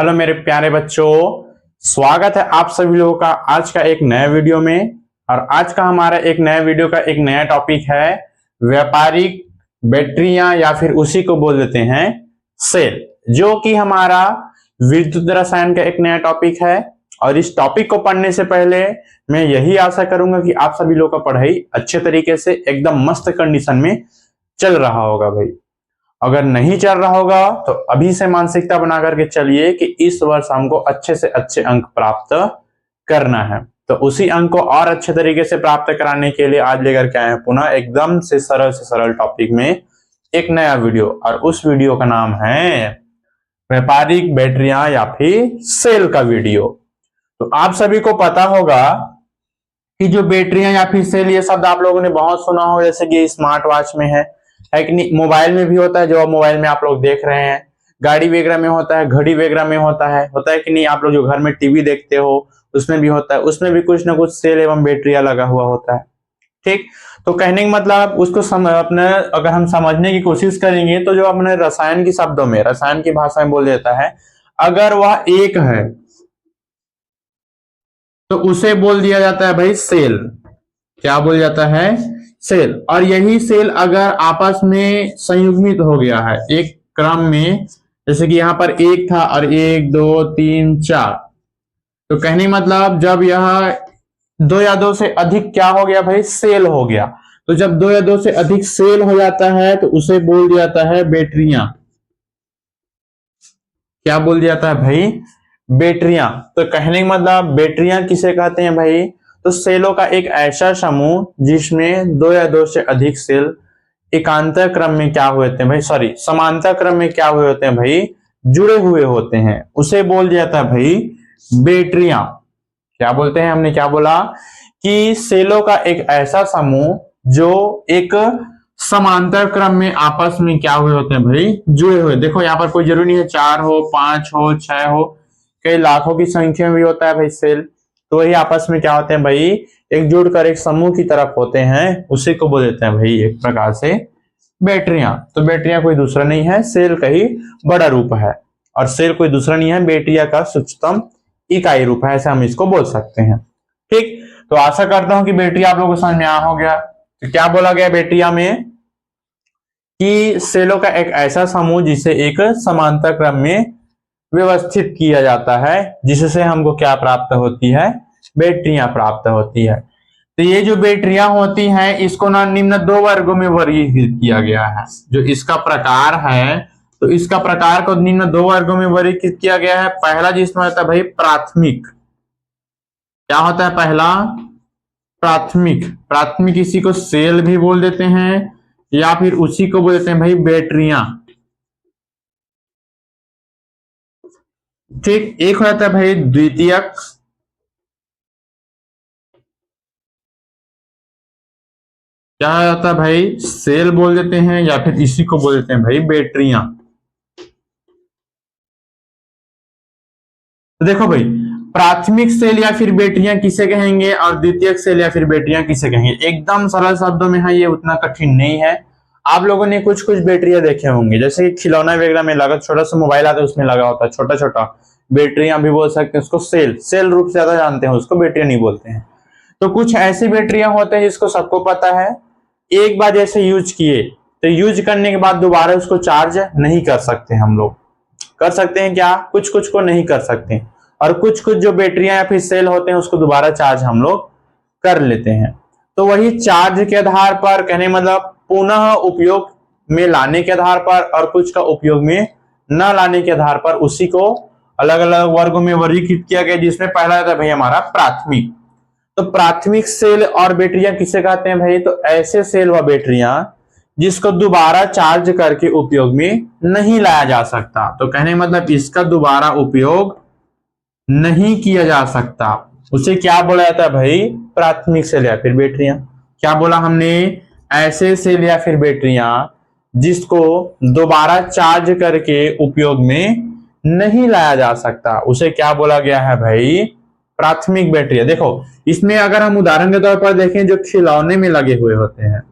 Hello मेरे प्यारे बच्चों, स्वागत है आप सभी लोगों का आज का एक नए वीडियो में। और आज का हमारा एक नए वीडियो का एक नया टॉपिक है व्यापारिक बैटरियां या फिर उसी को बोल देते हैं सेल, जो कि हमारा विद्युत रसायन का एक नया टॉपिक है। और इस टॉपिक को पढ़ने से पहले मैं यही आशा करूंगा कि आप सभी लोगों का पढ़ाई अच्छे तरीके से एकदम मस्त कंडीशन में चल रहा होगा। भाई अगर नहीं चल रहा होगा तो अभी से मानसिकता बना करके चलिए कि इस वर्ष हमको अच्छे से अच्छे अंक प्राप्त करना है। तो उसी अंक को और अच्छे तरीके से प्राप्त कराने के लिए आज लेकर के आए हैं पुनः एकदम से सरल टॉपिक में एक नया वीडियो। और उस वीडियो का नाम है व्यापारिक बैटरियां या फिर सेल का वीडियो। तो आप सभी को पता होगा कि जो बैटरियां या फिर सेल, ये शब्द आप लोगों ने बहुत सुना हो, जैसे कि स्मार्ट वॉच में है कि नहीं, मोबाइल में भी होता है, जो मोबाइल में आप लोग देख रहे हैं, गाड़ी वगैरह में होता है, घड़ी वगैरह में होता है कि नहीं। आप लोग जो घर में टीवी देखते हो उसमें भी होता है, उसमें भी कुछ ना कुछ सेल एवं बैटरिया लगा हुआ होता है। ठीक, तो कहने का मतलब उसको अपने अगर हम समझने की कोशिश करेंगे तो जो अपने रसायन की शब्दों में, रसायन की भाषा में बोल देता है, अगर वह एक है तो उसे बोल दिया जाता है भाई सेल। क्या बोल जाता है? सेल। और यही सेल अगर आपस में संयुग्मित हो गया है एक क्रम में, जैसे कि यहां पर एक था और एक दो तीन चार, तो कहने मतलब जब यह दो या दो से अधिक क्या हो गया भाई? सेल हो गया। तो जब दो या दो से अधिक सेल हो जाता है तो उसे बोल दिया जाता है बैटरियां। क्या बोल दिया जाता है भाई? बैटरियां। तो कहने का मतलब बैटरियां किसे कहते हैं भाई? तो सेलों का एक ऐसा समूह जिसमें दो या दो से अधिक सेल एकांतर क्रम में क्या हुए होते हैं भाई, समांतर क्रम में क्या हुए होते हैं भाई? जुड़े हुए होते हैं, उसे बोल दिया जाता है भाई बैटरियां। क्या बोलते हैं? हमने क्या बोला कि सेलों का एक ऐसा समूह जो एक समांतर क्रम में आपस में क्या हुए होते हैं भाई? जुड़े हुए। देखो यहाँ पर कोई जरूरी नहीं है 4 हो, 5 हो, 6 हो, कई लाखों की संख्या में भी होता है भाई सेल। तो वही आपस में क्या होते हैं भाई? एक जुड़कर एक समूह की तरफ होते हैं, उसी को बोल देते हैं भाई एक प्रकार से बैटरियां। तो बैटरियां कोई दूसरा नहीं है, सेल का ही बड़ा रूप है। और सेल कोई दूसरा नहीं है, बैटरिया का सूक्ष्मतम इकाई रूप है, ऐसे हम इसको बोल सकते हैं। ठीक, तो आशा करता हूं कि बैटरी आप लोगों को समझ में आ हो गया। तो क्या बोला गया बैटरिया में कि सेलों का एक ऐसा समूह जिसे एक समांतर क्रम में व्यवस्थित किया जाता है, जिससे हमको क्या प्राप्त होती है? बैटरियां प्राप्त होती है। तो ये जो बैटरियां होती हैं इसको ना निम्न दो वर्गों में वर्गीकृत किया गया है। जो इसका प्रकार है, तो इसका प्रकार को निम्न दो वर्गों में वर्गीकृत किया गया है। पहला जिसमें होता है भाई प्राथमिक। क्या होता है पहला? प्राथमिक। प्राथमिक इसी को सेल भी बोल देते हैं या फिर उसी को बोल देते हैं भाई बैटरियां। ठीक, एक हो जाता है भाई द्वितीयक। क्या हो जाता है भाई? सेल बोल देते हैं या फिर इसी को बोल देते हैं भाई बैटरियां। तो देखो भाई, प्राथमिक सेल या फिर बैटरियां किसे कहेंगे और द्वितीयक सेल या फिर बैटरियां किसे कहेंगे? एकदम सरल शब्दों में है, ये उतना कठिन नहीं है। आप लोगों ने कुछ कुछ बैटरियां देखे होंगे, जैसे कि खिलौना वगैरह में लगा छोटा सा मोबाइल आता है, उसमें लगा होता है छोटा छोटा, बैटरियां भी बोल सकते हैं उसको। सेल रूप से ज्यादा जानते हैं उसको, बैटरियां नहीं बोलते हैं। तो कुछ ऐसी बैटरियां होते हैं जिसको सबको पता है, एक बार जैसे यूज किए तो यूज करने के बाद दोबारा उसको चार्ज नहीं कर सकते। हम लोग कर सकते हैं क्या? कुछ कुछ को नहीं कर सकते। और कुछ कुछ जो बैटरियां या फिर सेल होते हैं उसको दोबारा चार्ज हम लोग कर लेते हैं। तो वही चार्ज के आधार पर, कहने मतलब पुनः उपयोग में लाने के आधार पर, और कुछ का उपयोग में न लाने के आधार पर उसी को अलग अलग वर्गों में वर्गीकृत किया गया, जिसमें पहला आता है भाई हमारा प्राथमिक। तो प्राथमिक सेल और बैटरियां किसे कहते हैं भाई? तो ऐसे सेल व बैटरियां जिसको दोबारा चार्ज करके उपयोग में नहीं लाया जा सकता। तो कहने मतलब इसका दोबारा उपयोग नहीं किया जा सकता, उसे क्या बोला जाता है भाई? प्राथमिक सेल या फिर बैटरियां। क्या बोला हमने? ऐसे सेल या फिर बैटरियां जिसको दोबारा चार्ज करके उपयोग में नहीं लाया जा सकता, उसे क्या बोला गया है भाई? प्राथमिक बैटरियां। देखो इसमें अगर हम उदाहरण के तौर पर देखें, जो खिलौने में लगे हुए होते हैं,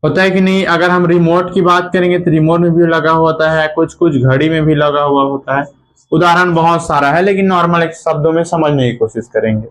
होता है कि नहीं। अगर हम रिमोट की बात करेंगे तो रिमोट में भी लगा हुआ होता है, कुछ कुछ घड़ी में भी लगा हुआ होता है। उदाहरण बहुत सारा है, लेकिन नॉर्मल एक शब्दों में समझने की कोशिश करेंगे।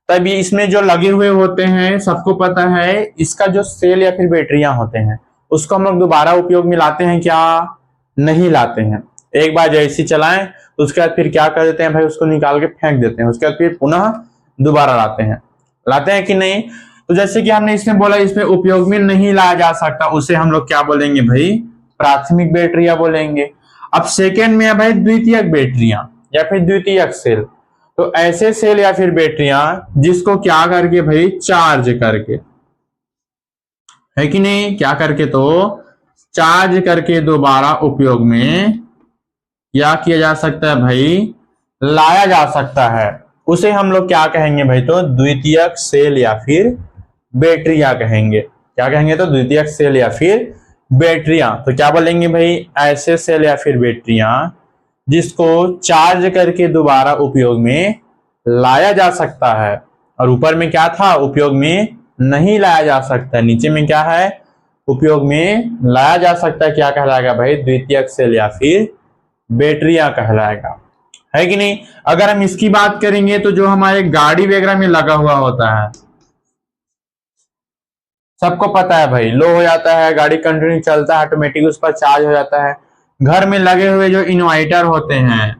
तब ये इसमें जो लगे हुए होते हैं, सबको पता है, इसका जो सेल या फिर बैटरियां होते हैं उसको हम लोग दोबारा उपयोग में लाते हैं क्या? नहीं लाते हैं। एक बार जैसी चलाएं उसके बाद फिर क्या कर देते हैं भाई, उसको निकाल के फेंक देते हैं, उसके बाद फिर पुनः दोबारा लाते हैं कि नहीं। तो जैसे कि हमने इसमें बोला इसमें उपयोग में नहीं लाया जा सकता, उसे हम लोग क्या बोलेंगे भाई? प्राथमिक बैटरियां बोलेंगे। अब सेकेंड में है भाई द्वितीयक बैटरियां या फिर द्वितीयक सेल। तो ऐसे सेल या फिर बैटरियां जिसको क्या करके भाई, चार्ज करके, है कि नहीं, क्या करके, तो चार्ज करके दोबारा उपयोग में क्या किया जा सकता है भाई, लाया जा सकता है। उसे हम लोग क्या कहेंगे भाई, तो द्वितीयक सेल या फिर बैटरियां कहेंगे। क्या कहेंगे, तो द्वितीयक सेल या फिर बैटरियां। तो क्या बोलेंगे भाई, ऐसे सेल या फिर बैटरियां जिसको चार्ज करके दोबारा उपयोग में लाया जा सकता है। और ऊपर में क्या था, उपयोग में नहीं लाया जा सकता। नीचे में क्या है, उपयोग में लाया जा सकता है। क्या कहलाएगा भाई, द्वितीयक सेल या फिर बैटरियां कहलाएगा, है कि नहीं। अगर हम इसकी बात करेंगे तो जो हमारे गाड़ी वगैरह में लगा हुआ होता है, सबको पता है भाई, लो हो जाता है, गाड़ी कंटिन्यू चलता है, ऑटोमेटिक उस पर चार्ज हो जाता है। घर में लगे हुए जो इन्वर्टर होते हैं,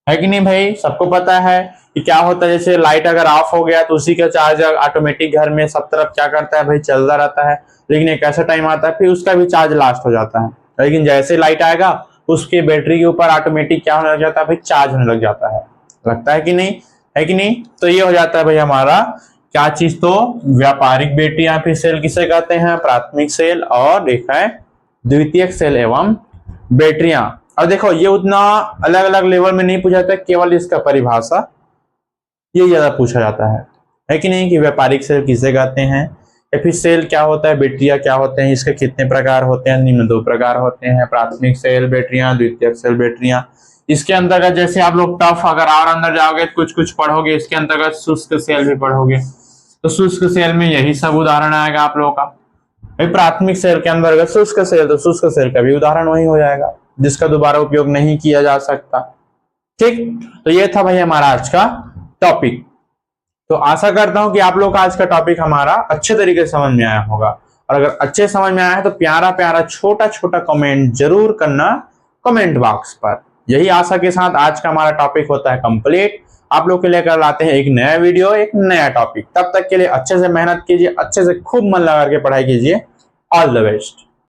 है कि नहीं भाई, सबको पता है कि क्या होता है। जैसे लाइट अगर ऑफ हो गया तो उसी का चार्ज ऑटोमेटिक घर में सब तरफ क्या करता है भाई, चलता रहता है। लेकिन एक ऐसा टाइम आता है फिर उसका भी चार्ज लास्ट हो जाता है। लेकिन जैसे लाइट आएगा उसके बैटरी के ऊपर ऑटोमेटिक क्या होने लग जाता है भाई, चार्ज होने लग जाता है। लगता है कि नहीं, है कि नहीं। तो ये हो जाता है भाई हमारा क्या चीज, तो व्यापारिक बैटरी या फिर सेल किसे कहते हैं, प्राथमिक सेल, और एक है द्वितीयक सेल एवं बैटरियां। और देखो ये उतना अलग अलग लेवल में नहीं पूछा जाता, केवल इसका परिभाषा ये ज्यादा पूछा जाता है कि नहीं, कि व्यापारिक सेल किसे कहते हैं, या फिर सेल क्या होता है, बैटरियां क्या होते हैं, इसके कितने प्रकार होते हैं। निम्न दो प्रकार होते हैं, प्राथमिक सेल बैटरियां, द्वितीयक सेल बैटरियां। इसके अंतर्गत जैसे आप लोग टफ अगर और अंदर जाओगे तो कुछ कुछ पढ़ोगे, इसके अंतर्गत शुष्क सेल भी पढ़ोगे। तो शुष्क सेल में यही सब उदाहरण आएगा आप लोगों का। प्राथमिक सेल के अंतर्गत शुष्क सेल, तो शुष्क सेल का भी उदाहरण वही हो जाएगा जिसका दोबारा उपयोग नहीं किया जा सकता। ठीक, तो ये था भाई हमारा आज का टॉपिक। तो आशा करता हूं कि आप लोग का आज का टॉपिक हमारा अच्छे तरीके से समझ में आया होगा। और अगर अच्छे समझ में आया है तो प्यारा प्यारा छोटा छोटा कमेंट जरूर करना कमेंट बॉक्स पर। यही आशा के साथ आज का हमारा टॉपिक होता है कंप्लीट। आप लोग के लिए कर लाते हैं एक नया वीडियो, एक नया टॉपिक। तब तक के लिए अच्छे से मेहनत कीजिए, अच्छे से खूब मन लगा के पढ़ाई कीजिए। All the best.